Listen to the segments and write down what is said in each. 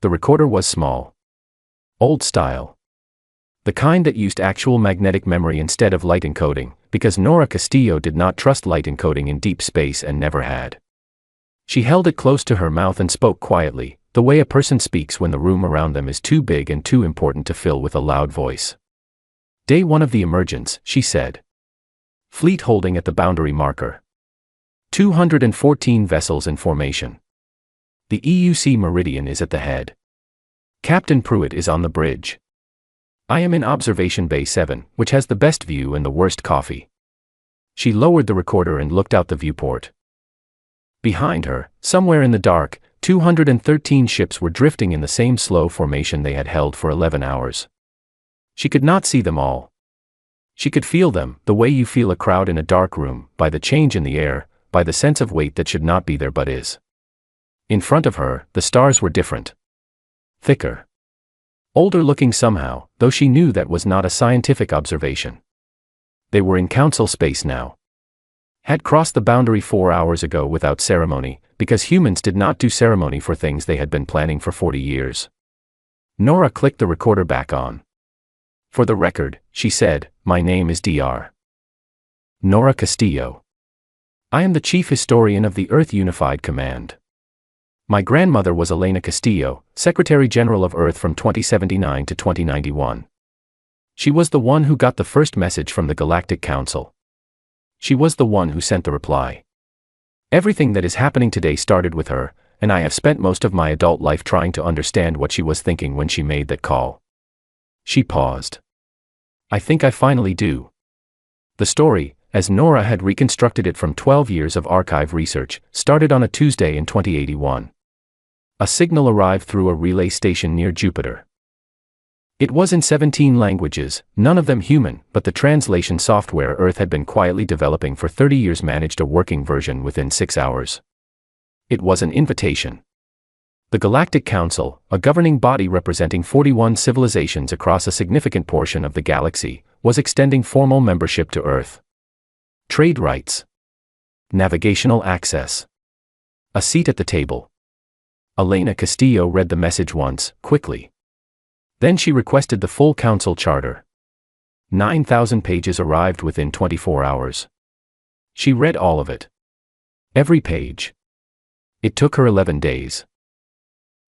The recorder was small. Old style. The kind that used actual magnetic memory instead of light encoding, because Nora Castillo did not trust light encoding in deep space and never had. She held it close to her mouth and spoke quietly, the way a person speaks when the room around them is too big and too important to fill with a loud voice. Day 1 of the emergence, she said. Fleet holding at the boundary marker. 214 vessels in formation. The EUC Meridian is at the head. Captain Pruitt is on the bridge. I am in Observation Bay 7, which has the best view and the worst coffee. She lowered the recorder and looked out the viewport. Behind her, somewhere in the dark, 213 ships were drifting in the same slow formation they had held for 11 hours. She could not see them all. She could feel them, the way you feel a crowd in a dark room, by the change in the air, by the sense of weight that should not be there but is. In front of her, the stars were different. Thicker. Older looking somehow, though she knew that was not a scientific observation. They were in council space now. Had crossed the boundary 4 hours ago without ceremony, because humans did not do ceremony for things they had been planning for 40 years. Nora clicked the recorder back on. For the record, she said, my name is Dr. Nora Castillo. I am the chief historian of the Earth Unified Command. My grandmother was Elena Castillo, Secretary General of Earth from 2079 to 2091. She was the one who got the first message from the Galactic Council. She was the one who sent the reply. Everything that is happening today started with her, and I have spent most of my adult life trying to understand what she was thinking when she made that call. She paused. I think I finally do. The story, as Nora had reconstructed it from 12 years of archive research, started on a Tuesday in 2081. A signal arrived through a relay station near Jupiter. It was in 17 languages, none of them human, but the translation software Earth had been quietly developing for 30 years managed a working version within 6 hours. It was an invitation. The Galactic Council, a governing body representing 41 civilizations across a significant portion of the galaxy, was extending formal membership to Earth. Trade rights. Navigational access. A seat at the table. Elena Castillo read the message once, quickly. Then she requested the full council charter. 9,000 pages arrived within 24 hours. She read all of it. Every page. It took her 11 days.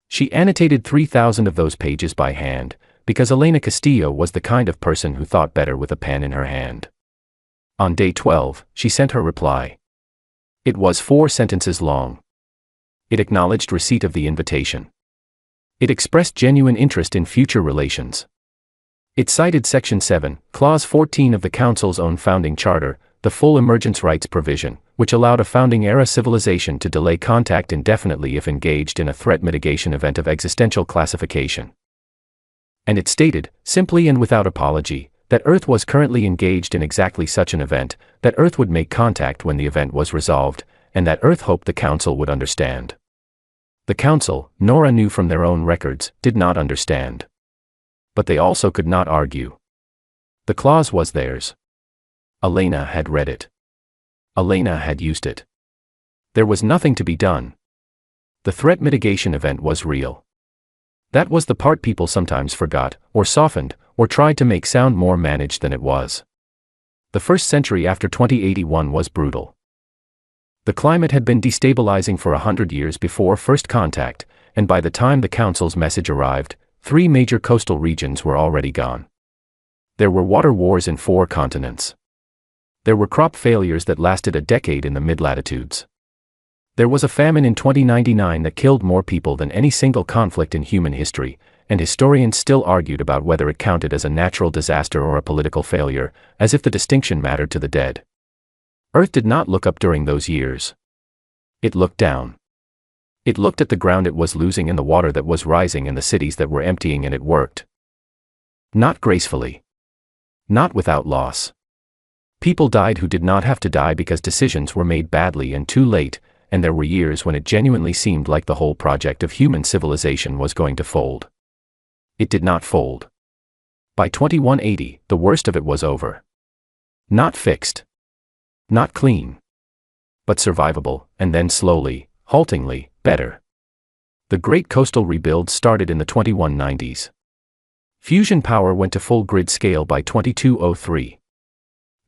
She annotated 3,000 of those pages by hand, because Elena Castillo was the kind of person who thought better with a pen in her hand. On day 12, she sent her reply. It was 4 sentences long. It acknowledged receipt of the invitation. It expressed genuine interest in future relations. It cited Section 7, Clause 14 of the Council's own founding charter, the full emergence rights provision, which allowed a founding-era civilization to delay contact indefinitely if engaged in a threat mitigation event of existential classification. And it stated, simply and without apology, that Earth was currently engaged in exactly such an event, that Earth would make contact when the event was resolved, and that Earth hoped the Council would understand. The Council, Nora knew from their own records, did not understand. But they also could not argue. The clause was theirs. Elena had read it. Elena had used it. There was nothing to be done. The threat mitigation event was real. That was the part people sometimes forgot, or softened, or tried to make sound more managed than it was. The first century after 2081 was brutal. The climate had been destabilizing for 100 years before first contact, and by the time the Council's message arrived, 3 major coastal regions were already gone. There were water wars in 4 continents. There were crop failures that lasted a decade in the mid-latitudes. There was a famine in 2099 that killed more people than any single conflict in human history, and historians still argued about whether it counted as a natural disaster or a political failure, as if the distinction mattered to the dead. Earth did not look up during those years. It looked down. It looked at the ground it was losing and the water that was rising and the cities that were emptying, and it worked. Not gracefully. Not without loss. People died who did not have to die because decisions were made badly and too late, and there were years when it genuinely seemed like the whole project of human civilization was going to fold. It did not fold. By 2180, the worst of it was over. Not fixed. Not clean. But survivable, and then slowly, haltingly, better. The great coastal rebuild started in the 2190s. Fusion power went to full grid scale by 2203.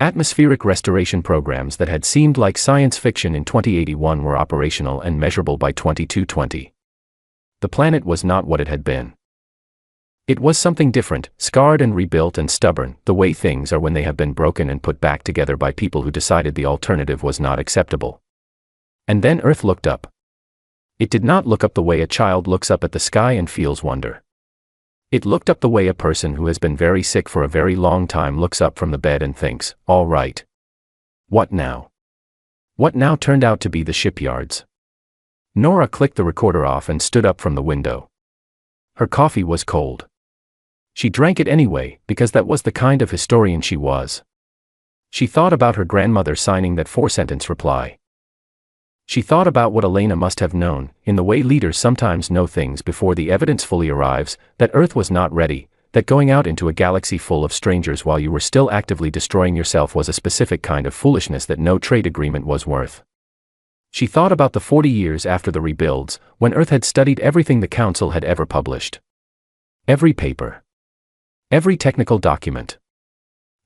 Atmospheric restoration programs that had seemed like science fiction in 2081 were operational and measurable by 2220. The planet was not what it had been. It was something different, scarred and rebuilt and stubborn, the way things are when they have been broken and put back together by people who decided the alternative was not acceptable. And then Earth looked up. It did not look up the way a child looks up at the sky and feels wonder. It looked up the way a person who has been very sick for a very long time looks up from the bed and thinks, all right. What now? What now turned out to be the shipyards. Nora clicked the recorder off and stood up from the window. Her coffee was cold. She drank it anyway, because that was the kind of historian she was. She thought about her grandmother signing that 4-sentence reply. She thought about what Elena must have known, in the way leaders sometimes know things before the evidence fully arrives, that Earth was not ready, that going out into a galaxy full of strangers while you were still actively destroying yourself was a specific kind of foolishness that no trade agreement was worth. She thought about the 40 years after the rebuilds, when Earth had studied everything the Council had ever published. Every paper. Every technical document.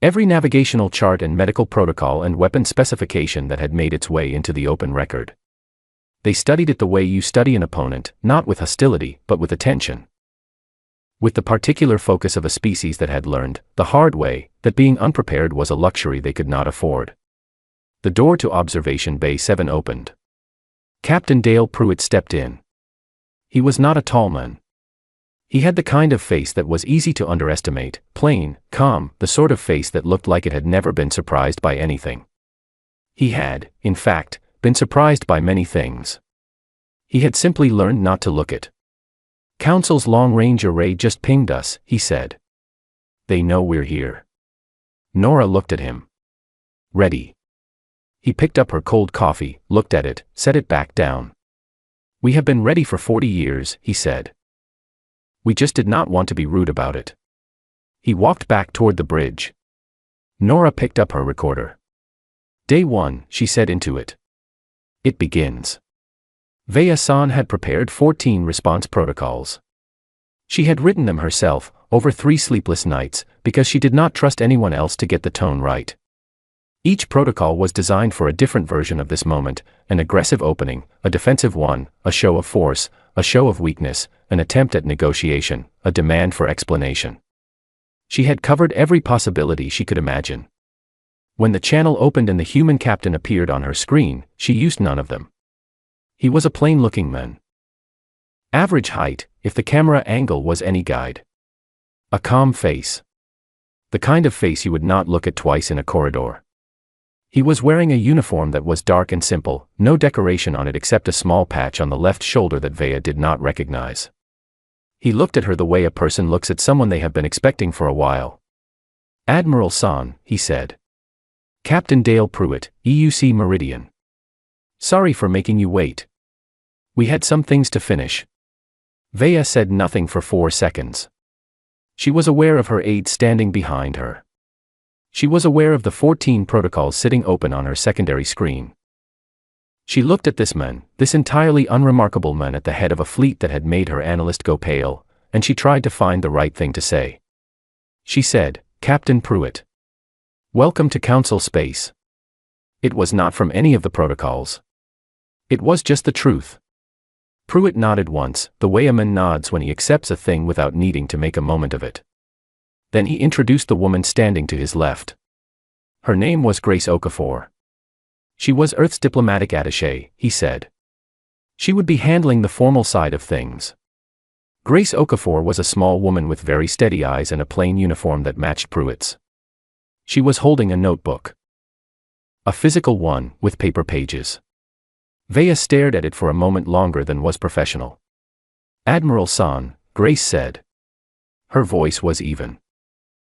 Every navigational chart and medical protocol and weapon specification that had made its way into the open record. They studied it the way you study an opponent, not with hostility, but with attention. With the particular focus of a species that had learned, the hard way, that being unprepared was a luxury they could not afford. The door to Observation Bay 7 opened. Captain Dale Pruitt stepped in. He was not a tall man. He had the kind of face that was easy to underestimate, plain, calm, the sort of face that looked like it had never been surprised by anything. He had, in fact, been surprised by many things. He had simply learned not to look it. Council's long-range array just pinged us, he said. They know we're here. Nora looked at him. Ready. He picked up her cold coffee, looked at it, set it back down. We have been ready for 40 years, he said. We just did not want to be rude about it. He walked back toward the bridge. Nora picked up her recorder. Day 1, she said into it. It begins. Vaya-san had prepared 14 response protocols. She had written them herself, over 3 sleepless nights, because she did not trust anyone else to get the tone right. Each protocol was designed for a different version of this moment, an aggressive opening, a defensive one, a show of force, a show of weakness, an attempt at negotiation, a demand for explanation. She had covered every possibility she could imagine. When the channel opened and the human captain appeared on her screen, she used none of them. He was a plain-looking man. Average height, if the camera angle was any guide. A calm face. The kind of face you would not look at twice in a corridor. He was wearing a uniform that was dark and simple, no decoration on it except a small patch on the left shoulder that Vaya did not recognize. He looked at her the way a person looks at someone they have been expecting for a while. Admiral San, he said. Captain Dale Pruitt, EUC Meridian. Sorry for making you wait. We had some things to finish. Vaya said nothing for 4 seconds. She was aware of her aide standing behind her. She was aware of the 14 protocols sitting open on her secondary screen. She looked at this man, this entirely unremarkable man at the head of a fleet that had made her analyst go pale, and she tried to find the right thing to say. She said, Captain Pruitt. Welcome to Council Space. It was not from any of the protocols. It was just the truth. Pruitt nodded once, the way a man nods when he accepts a thing without needing to make a moment of it. Then he introduced the woman standing to his left. Her name was Grace Okafor. She was Earth's diplomatic attaché, he said. She would be handling the formal side of things. Grace Okafor was a small woman with very steady eyes and a plain uniform that matched Pruitt's. She was holding a notebook. A physical one, with paper pages. Vaya stared at it for a moment longer than was professional. Admiral San, Grace said. Her voice was even.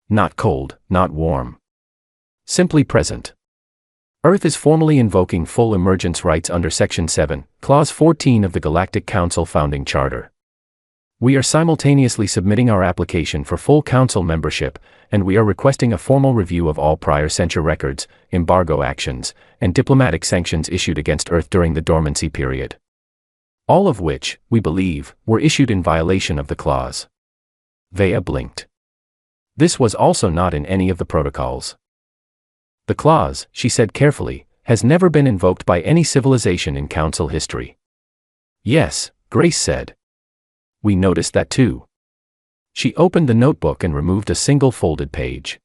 Not cold, not warm. Simply present. Earth is formally invoking full emergence rights under Section 7, Clause 14 of the Galactic Council Founding Charter. We are simultaneously submitting our application for full Council membership, and we are requesting a formal review of all prior censure records, embargo actions, and diplomatic sanctions issued against Earth during the dormancy period. All of which, we believe, were issued in violation of the clause. Vea blinked. This was also not in any of the protocols. The clause, she said carefully, has never been invoked by any civilization in Council history. Yes, Grace said. We noticed that too. She opened the notebook and removed a single folded page.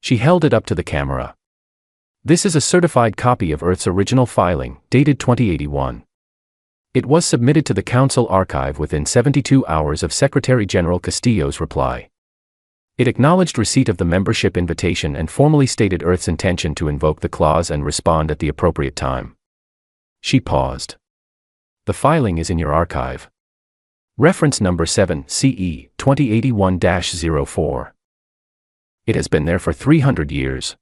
She held it up to the camera. This is a certified copy of Earth's original filing, dated 2081. It was submitted to the Council archive within 72 hours of Secretary General Castillo's reply. It acknowledged receipt of the membership invitation and formally stated Earth's intention to invoke the clause and respond at the appropriate time. She paused. The filing is in your archive. Reference number 7 CE 2081-04. It has been there for 300 years.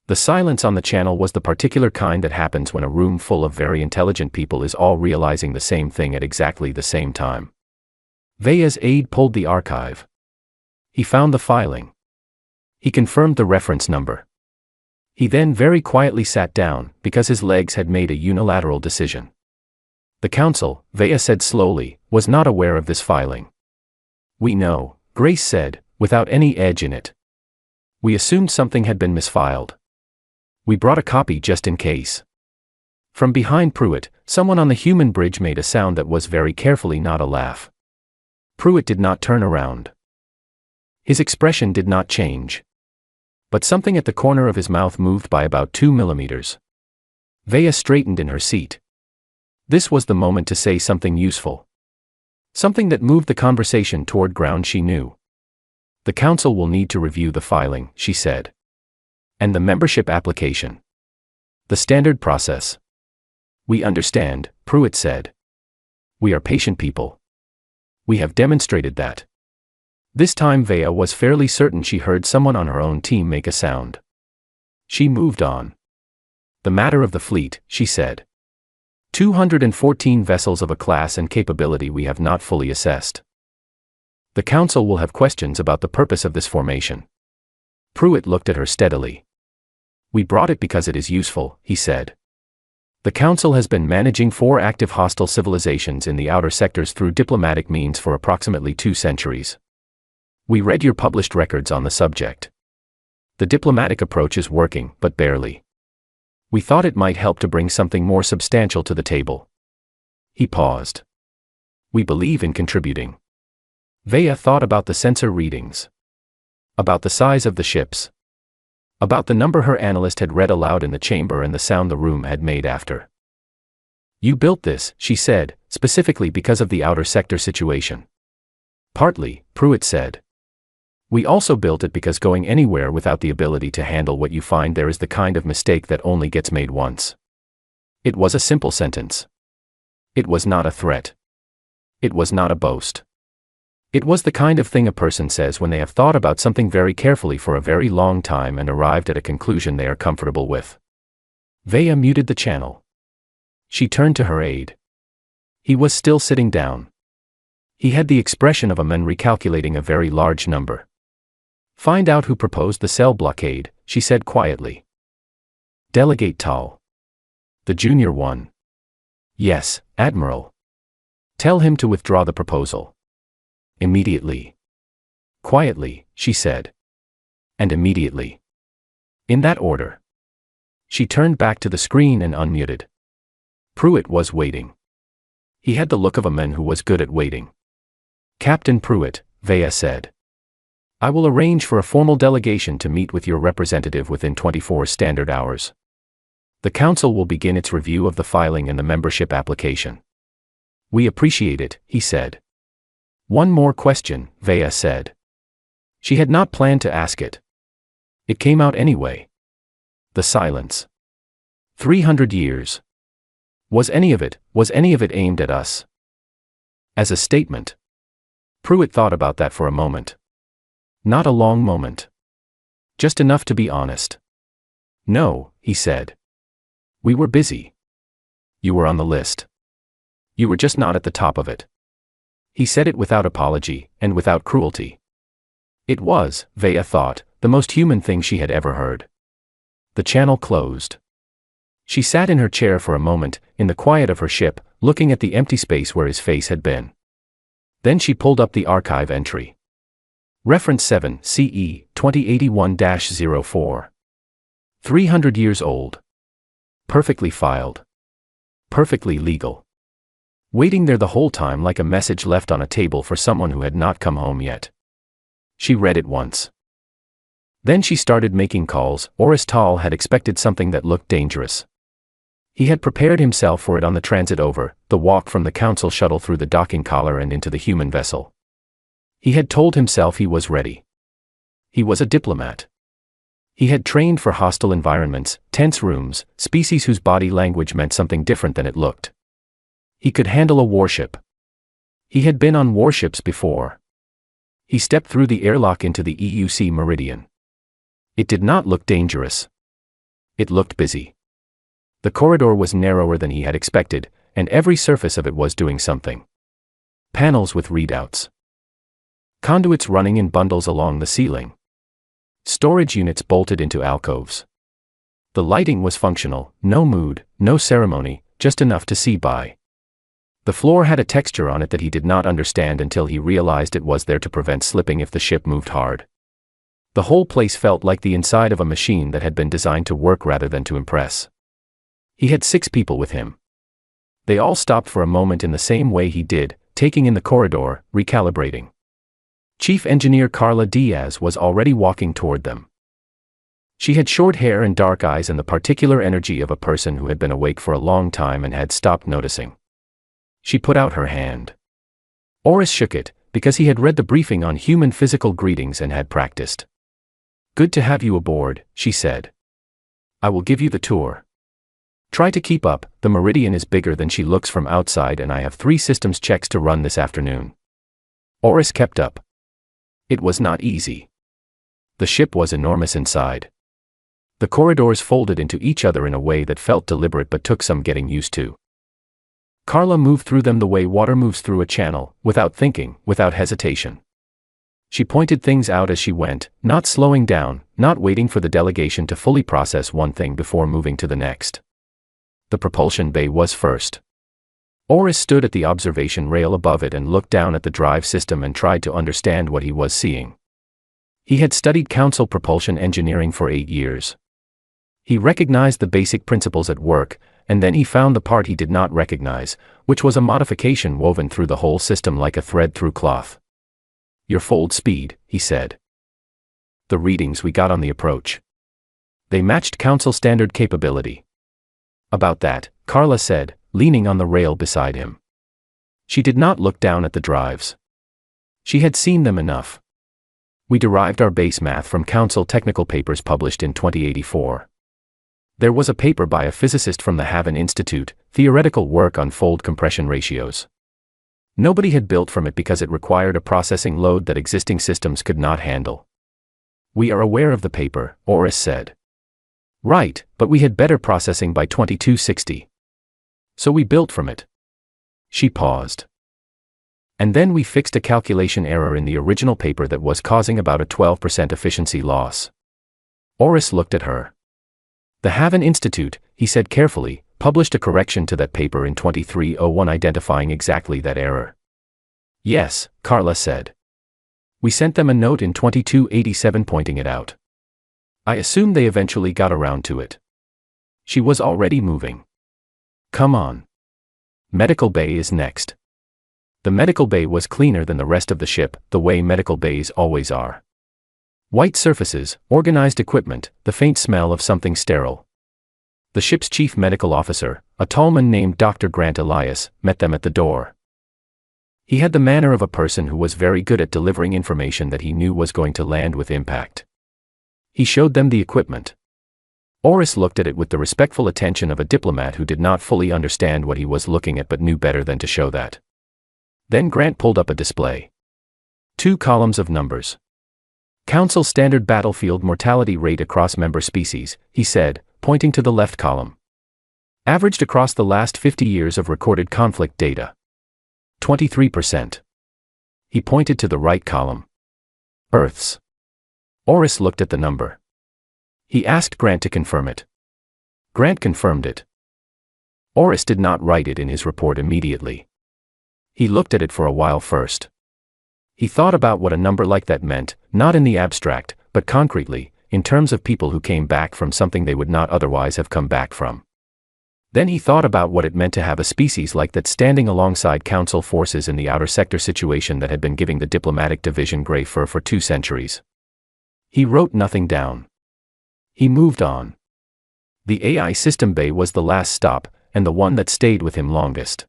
The silence on the channel was the particular kind that happens when a room full of very intelligent people is all realizing the same thing at exactly the same time. Vea's aide pulled the archive. He found the filing. He confirmed the reference number. He then very quietly sat down, because his legs had made a unilateral decision. The Council, Vea said slowly, was not aware of this filing. We know, Grace said, without any edge in it. We assumed something had been misfiled. We brought a copy just in case. From behind Pruitt, someone on the human bridge made a sound that was very carefully not a laugh. Pruitt did not turn around. His expression did not change. But something at the corner of his mouth moved by about 2 millimeters. Vea straightened in her seat. This was the moment to say something useful. Something that moved the conversation toward ground she knew. The Council will need to review the filing, she said. And the membership application. The standard process. We understand, Pruitt said. We are patient people. We have demonstrated that. This time Vea was fairly certain she heard someone on her own team make a sound. She moved on. The matter of the fleet, she said. 214 vessels of a class and capability we have not fully assessed. The Council will have questions about the purpose of this formation. Pruitt looked at her steadily. We brought it because it is useful, he said. The Council has been managing 4 active hostile civilizations in the outer sectors through diplomatic means for approximately 2 centuries. We read your published records on the subject. The diplomatic approach is working, but barely. We thought it might help to bring something more substantial to the table. He paused. We believe in contributing. Vea thought about the sensor readings. About the size of the ships. About the number her analyst had read aloud in the chamber and the sound the room had made after. You built this, she said, specifically because of the outer sector situation. Partly, Pruitt said. We also built it because going anywhere without the ability to handle what you find there is the kind of mistake that only gets made once. It was a simple sentence. It was not a threat. It was not a boast. It was the kind of thing a person says when they have thought about something very carefully for a very long time and arrived at a conclusion they are comfortable with. Vea muted the channel. She turned to her aide. He was still sitting down. He had the expression of a man recalculating a very large number. Find out who proposed the cell blockade, she said quietly. Delegate Tal. The junior one. Yes, Admiral. Tell him to withdraw the proposal. Immediately. Quietly, she said. And immediately. In that order. She turned back to the screen and unmuted. Pruitt was waiting. He had the look of a man who was good at waiting. Captain Pruitt, Vea said. I will arrange for a formal delegation to meet with your representative within 24 standard hours. The Council will begin its review of the filing and the membership application. We appreciate it, he said. One more question, Vea said. She had not planned to ask it. It came out anyway. The silence. 300 years. Was any of it aimed at us? As a statement. Pruitt thought about that for a moment. Not a long moment. Just enough to be honest. No, he said. We were busy. You were on the list. You were just not at the top of it. He said it without apology, and without cruelty. It was, Vea thought, the most human thing she had ever heard. The channel closed. She sat in her chair for a moment, in the quiet of her ship, looking at the empty space where his face had been. Then she pulled up the archive entry. Reference 7 CE 2081-04. 300 years old. Perfectly filed. Perfectly legal. Waiting there the whole time like a message left on a table for someone who had not come home yet. She read it once. Then she started making calls. Oris Tal had expected something that looked dangerous. He had prepared himself for it on the transit over, the walk from the council shuttle through the docking collar and into the human vessel. He had told himself he was ready. He was a diplomat. He had trained for hostile environments, tense rooms, species whose body language meant something different than it looked. He could handle a warship. He had been on warships before. He stepped through the airlock into the EUC Meridian. It did not look dangerous. It looked busy. The corridor was narrower than he had expected, and every surface of it was doing something. Panels with readouts. Conduits running in bundles along the ceiling. Storage units bolted into alcoves. The lighting was functional, no mood, no ceremony, just enough to see by. The floor had a texture on it that he did not understand until he realized it was there to prevent slipping if the ship moved hard. The whole place felt like the inside of a machine that had been designed to work rather than to impress. He had 6 people with him. They all stopped for a moment in the same way he did, taking in the corridor, recalibrating. Chief Engineer Carla Diaz was already walking toward them. She had short hair and dark eyes and the particular energy of a person who had been awake for a long time and had stopped noticing. She put out her hand. Oris shook it, because he had read the briefing on human physical greetings and had practiced. "Good to have you aboard," she said. "I will give you the tour. Try to keep up, the Meridian is bigger than she looks from outside and I have 3 systems checks to run this afternoon." Oris kept up. It was not easy. The ship was enormous inside. The corridors folded into each other in a way that felt deliberate but took some getting used to. Carla moved through them the way water moves through a channel, without thinking, without hesitation. She pointed things out as she went, not slowing down, not waiting for the delegation to fully process one thing before moving to the next. The propulsion bay was first. Oris stood at the observation rail above it and looked down at the drive system and tried to understand what he was seeing. He had studied council propulsion engineering for 8 years. He recognized the basic principles at work, and then he found the part he did not recognize, which was a modification woven through the whole system like a thread through cloth. "Your fold speed," he said. "The readings we got on the approach. They matched council standard capability." "About that," Carla said, leaning on the rail beside him. She did not look down at the drives. She had seen them enough. "We derived our base math from council technical papers published in 2084. There was a paper by a physicist from the Haven Institute, theoretical work on fold compression ratios. Nobody had built from it because it required a processing load that existing systems could not handle." "We are aware of the paper," Oris said. "Right, but we had better processing by 2260. So we built from it." She paused. "And then we fixed a calculation error in the original paper that was causing about a 12% efficiency loss." Oris looked at her. "The Haven Institute," he said carefully, "published a correction to that paper in 2301 identifying exactly that error." "Yes," Carla said. "We sent them a note in 2287 pointing it out. I assume they eventually got around to it." She was already moving. "Come on. Medical bay is next." The medical bay was cleaner than the rest of the ship, the way medical bays always are. White surfaces, organized equipment, the faint smell of something sterile. The ship's chief medical officer, a tall man named Dr. Grant Elias, met them at the door. He had the manner of a person who was very good at delivering information that he knew was going to land with impact. He showed them the equipment. Oris looked at it with the respectful attention of a diplomat who did not fully understand what he was looking at but knew better than to show that. Then Grant pulled up a display. 2 columns of numbers. "Council standard battlefield mortality rate across member species," he said, pointing to the left column. "Averaged across the last 50 years of recorded conflict data. 23%. He pointed to the right column. "Earth's." Oris looked at the number. He asked Grant to confirm it. Grant confirmed it. Oris did not write it in his report immediately. He looked at it for a while first. He thought about what a number like that meant, not in the abstract, but concretely, in terms of people who came back from something they would not otherwise have come back from. Then he thought about what it meant to have a species like that standing alongside Council forces in the outer sector situation that had been giving the diplomatic division gray fur for 2 centuries. He wrote nothing down. He moved on. The AI system bay was the last stop, and the one that stayed with him longest.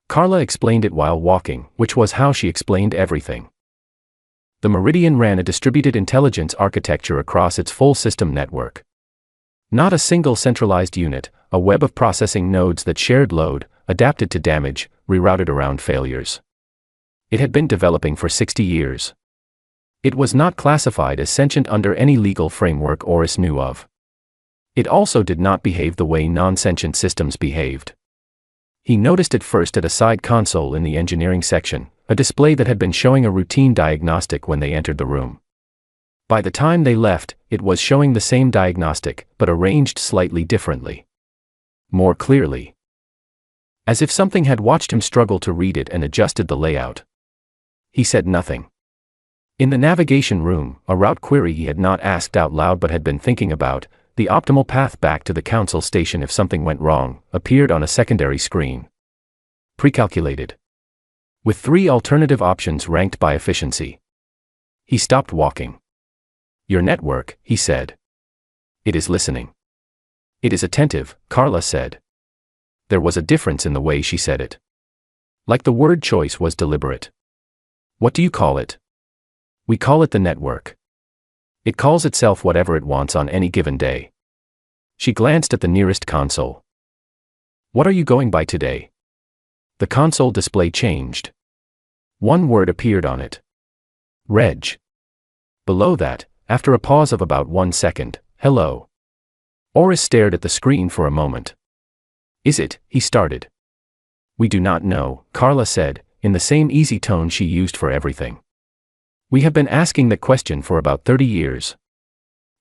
Carla explained it while walking, which was how she explained everything. The Meridian ran a distributed intelligence architecture across its full system network. Not a single centralized unit, a web of processing nodes that shared load, adapted to damage, rerouted around failures. It had been developing for 60 years. It was not classified as sentient under any legal framework Oris knew of. It also did not behave the way non-sentient systems behaved. He noticed it first at a side console in the engineering section, a display that had been showing a routine diagnostic when they entered the room. By the time they left, it was showing the same diagnostic, but arranged slightly differently. More clearly. As if something had watched him struggle to read it and adjusted the layout. He said nothing. In the navigation room, a route query he had not asked out loud but had been thinking about, the optimal path back to the Council station if something went wrong, appeared on a secondary screen. Precalculated. With 3 alternative options ranked by efficiency. He stopped walking. Your network, he said. It is listening. It is attentive, Carla said. There was a difference in the way she said it. Like the word choice was deliberate. What do you call it? We call it the network. It calls itself whatever it wants on any given day. She glanced at the nearest console. What are you going by today? The console display changed. One word appeared on it. Reg. Below that, after a pause of about 1 second, hello. Oris stared at the screen for a moment. Is it, he started. We do not know, Carla said, in the same easy tone she used for everything. We have been asking that question for about 30 years.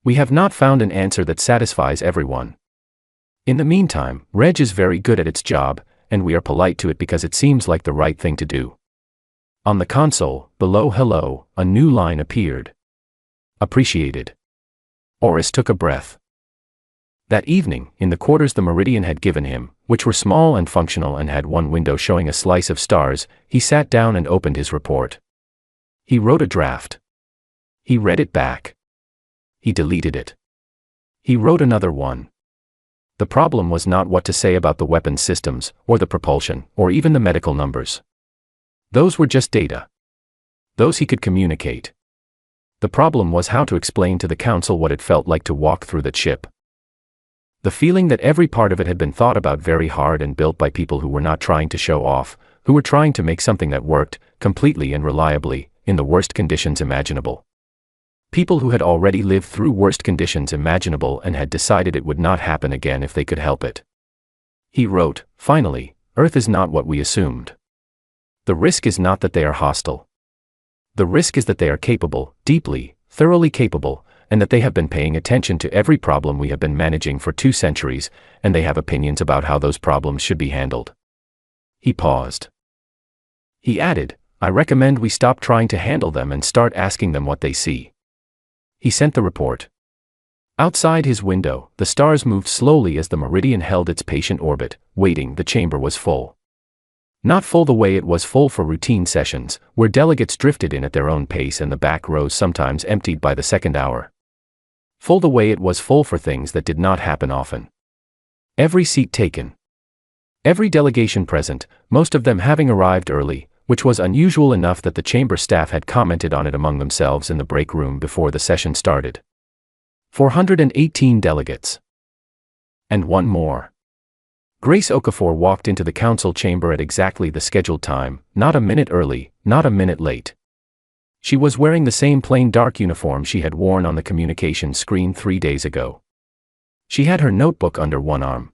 We have not found an answer that satisfies everyone. In the meantime, Reg is very good at its job, and we are polite to it because it seems like the right thing to do. On the console, below hello, a new line appeared. Appreciated. Oris took a breath. That evening, in the quarters the Meridian had given him, which were small and functional and had one window showing a slice of stars, he sat down and opened his report. He wrote a draft. He read it back. He deleted it. He wrote another one. The problem was not what to say about the weapons systems, or the propulsion, or even the medical numbers. Those were just data. Those he could communicate. The problem was how to explain to the Council what it felt like to walk through that ship. The feeling that every part of it had been thought about very hard and built by people who were not trying to show off, who were trying to make something that worked, completely and reliably, in the worst conditions imaginable. People who had already lived through worst conditions imaginable and had decided it would not happen again if they could help it. He wrote, finally, Earth is not what we assumed. The risk is not that they are hostile. The risk is that they are capable, deeply, thoroughly capable, and that they have been paying attention to every problem we have been managing for 2 centuries, and they have opinions about how those problems should be handled. He paused. He added, I recommend we stop trying to handle them and start asking them what they see. He sent the report. Outside his window, the stars moved slowly as the Meridian held its patient orbit, waiting. The chamber was full. Not full the way it was full for routine sessions, where delegates drifted in at their own pace and the back rows sometimes emptied by the second hour. Full the way it was full for things that did not happen often. Every seat taken. Every delegation present, most of them having arrived early, which was unusual enough that the chamber staff had commented on it among themselves in the break room before the session started. 418 delegates. And one more. Grace Okafor walked into the council chamber at exactly the scheduled time, not a minute early, not a minute late. She was wearing the same plain dark uniform she had worn on the communication screen 3 days ago. She had her notebook under one arm.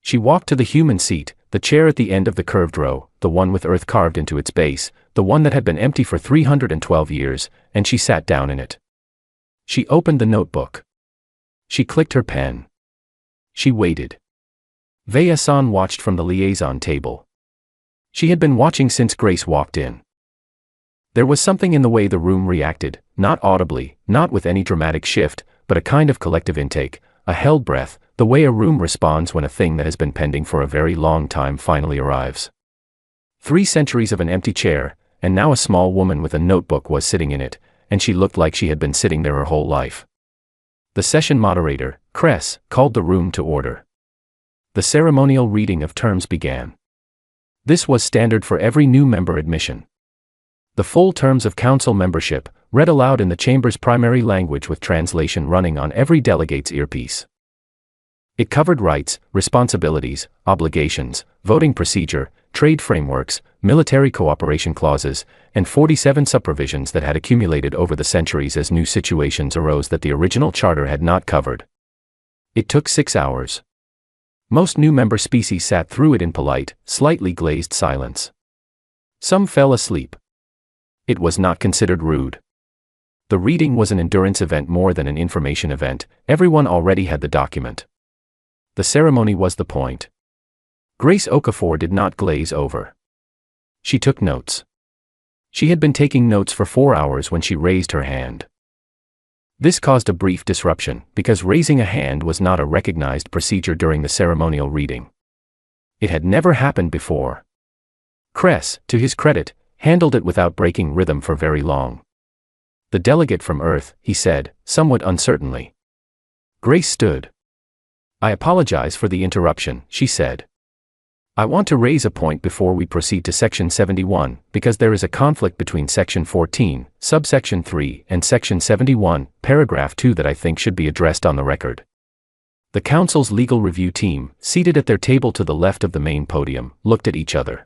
She walked to the human seat, the chair at the end of the curved row, the one with earth carved into its base, the one that had been empty for 312 years, and she sat down in it. She opened the notebook. She clicked her pen. She waited. Vaya-san watched from the liaison table. She had been watching since Grace walked in. There was something in the way the room reacted, not audibly, not with any dramatic shift, but a kind of collective intake, a held breath, the way a room responds when a thing that has been pending for a very long time finally arrives. 3 centuries of an empty chair, and now a small woman with a notebook was sitting in it, and she looked like she had been sitting there her whole life. The session moderator, Kress, called the room to order. The ceremonial reading of terms began. This was standard for every new member admission. The full terms of council membership, read aloud in the chamber's primary language with translation running on every delegate's earpiece. It covered rights, responsibilities, obligations, voting procedure, trade frameworks, military cooperation clauses, and 47 subprovisions that had accumulated over the centuries as new situations arose that the original charter had not covered. It took 6 hours. Most new member species sat through it in polite, slightly glazed silence. Some fell asleep. It was not considered rude. The reading was an endurance event more than an information event. Everyone already had the document. The ceremony was the point. Grace Okafor did not glaze over. She took notes. She had been taking notes for 4 hours when she raised her hand. This caused a brief disruption, because raising a hand was not a recognized procedure during the ceremonial reading. It had never happened before. Kress, to his credit, handled it without breaking rhythm for very long. "The delegate from Earth," he said, somewhat uncertainly. Grace stood. "I apologize for the interruption," she said. "I want to raise a point before we proceed to Section 71, because there is a conflict between Section 14, Subsection 3, and Section 71, Paragraph 2 that I think should be addressed on the record." The Council's legal review team, seated at their table to the left of the main podium, looked at each other.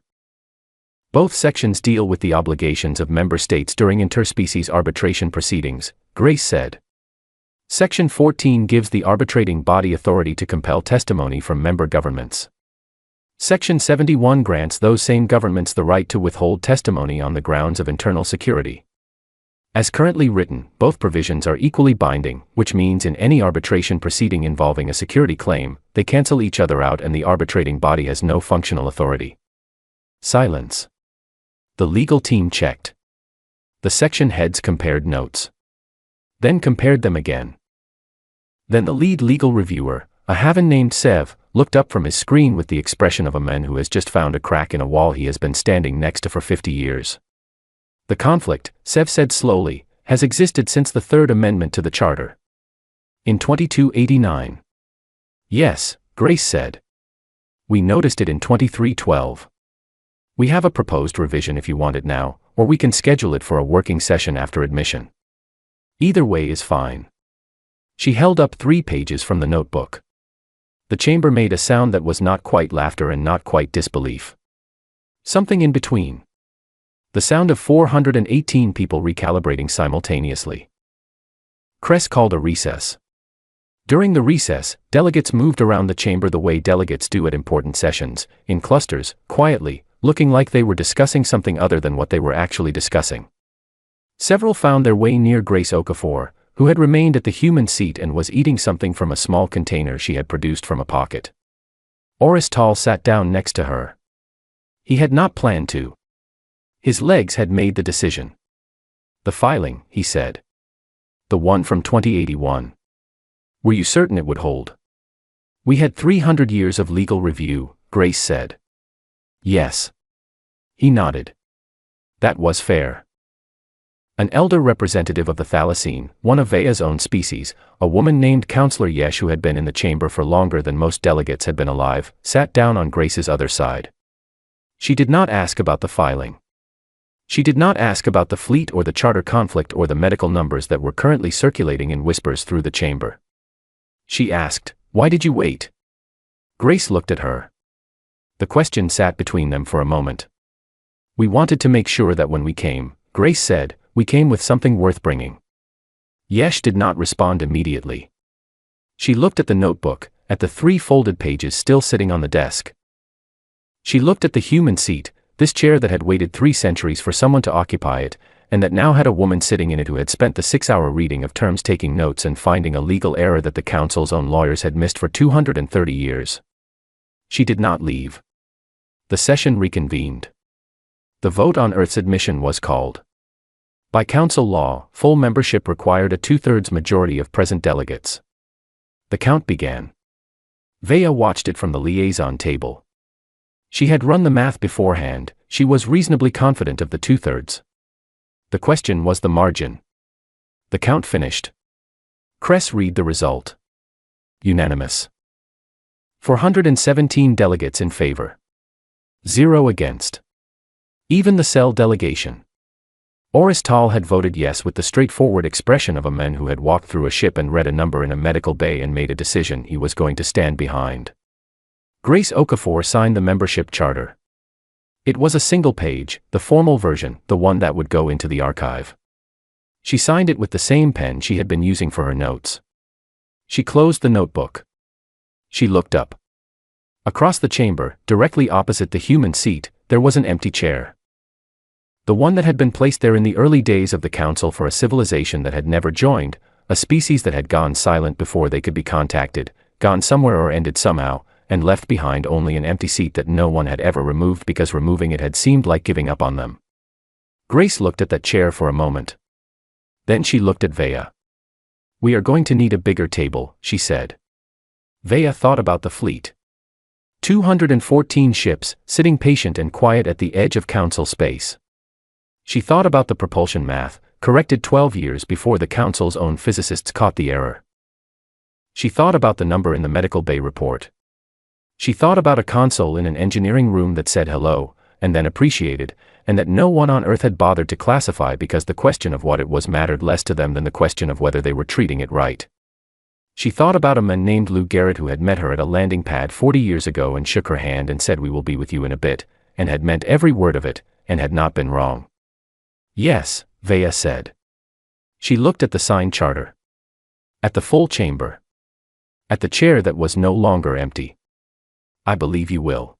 Both sections deal with the obligations of member states during interspecies arbitration proceedings, Grace said. Section 14 gives the arbitrating body authority to compel testimony from member governments. Section 71 grants those same governments the right to withhold testimony on the grounds of internal security. As currently written, both provisions are equally binding, which means in any arbitration proceeding involving a security claim, they cancel each other out and the arbitrating body has no functional authority. Silence. The legal team checked. The section heads compared notes. Then compared them again. Then the lead legal reviewer, a Havan named Sev, looked up from his screen with the expression of a man who has just found a crack in a wall he has been standing next to for 50 years. "The conflict," Sev said slowly, "has existed since the Third Amendment to the Charter. In 2289. "Yes," Grace said. "We noticed it in 2312. We have a proposed revision if you want it now, or we can schedule it for a working session after admission. Either way is fine." She held up 3 pages from the notebook. The chamber made a sound that was not quite laughter and not quite disbelief. Something in between. The sound of 418 people recalibrating simultaneously. Kress called a recess. During the recess, delegates moved around the chamber the way delegates do at important sessions, in clusters, quietly, looking like they were discussing something other than what they were actually discussing. Several found their way near Grace Okafor, who had remained at the human seat and was eating something from a small container she had produced from a pocket. Oris Tall sat down next to her. He had not planned to. His legs had made the decision. "The filing," he said. "The one from 2081. Were you certain it would hold?" "We had 300 years of legal review," Grace said. "Yes." He nodded. "That was fair." An elder representative of the thylacine, one of Vaya's own species, a woman named Counselor Yesh who had been in the chamber for longer than most delegates had been alive, sat down on Grace's other side. She did not ask about the filing. She did not ask about the fleet or the charter conflict or the medical numbers that were currently circulating in whispers through the chamber. She asked, "Why did you wait?" Grace looked at her. The question sat between them for a moment. "We wanted to make sure that when we came," Grace said, "we came with something worth bringing." Yesh did not respond immediately. She looked at the notebook, at the 3 folded pages still sitting on the desk. She looked at the human seat, this chair that had waited 3 centuries for someone to occupy it, and that now had a woman sitting in it who had spent the 6-hour reading of terms, taking notes, and finding a legal error that the council's own lawyers had missed for 230 years. She did not leave. The session reconvened. The vote on Earth's admission was called. By council law, full membership required a 2/3 majority of present delegates. The count began. Vea watched it from the liaison table. She had run the math beforehand. She was reasonably confident of the 2/3. The question was the margin. The count finished. Cress read the result. Unanimous. 417 delegates in favor. 0 against. Even the cell delegation. Oristal had voted yes with the straightforward expression of a man who had walked through a ship and read a number in a medical bay and made a decision he was going to stand behind. Grace Okafor signed the membership charter. It was a single page, the formal version, the one that would go into the archive. She signed it with the same pen she had been using for her notes. She closed the notebook. She looked up. Across the chamber, directly opposite the human seat, there was an empty chair. The one that had been placed there in the early days of the Council for a civilization that had never joined, a species that had gone silent before they could be contacted, gone somewhere or ended somehow, and left behind only an empty seat that no one had ever removed because removing it had seemed like giving up on them. Grace looked at that chair for a moment. Then she looked at Vea. "We are going to need a bigger table," she said. Vea thought about the fleet. 214 ships, sitting patient and quiet at the edge of Council space. She thought about the propulsion math, corrected 12 years before the Council's own physicists caught the error. She thought about the number in the medical bay report. She thought about a console in an engineering room that said hello, and then appreciated, and that no one on Earth had bothered to classify because the question of what it was mattered less to them than the question of whether they were treating it right. She thought about a man named Lou Garrett who had met her at a landing pad 40 years ago and shook her hand and said, "We will be with you in a bit," and had meant every word of it, and had not been wrong. "Yes," Vea said. She looked at the signed charter. At the full chamber. At the chair that was no longer empty. "I believe you will."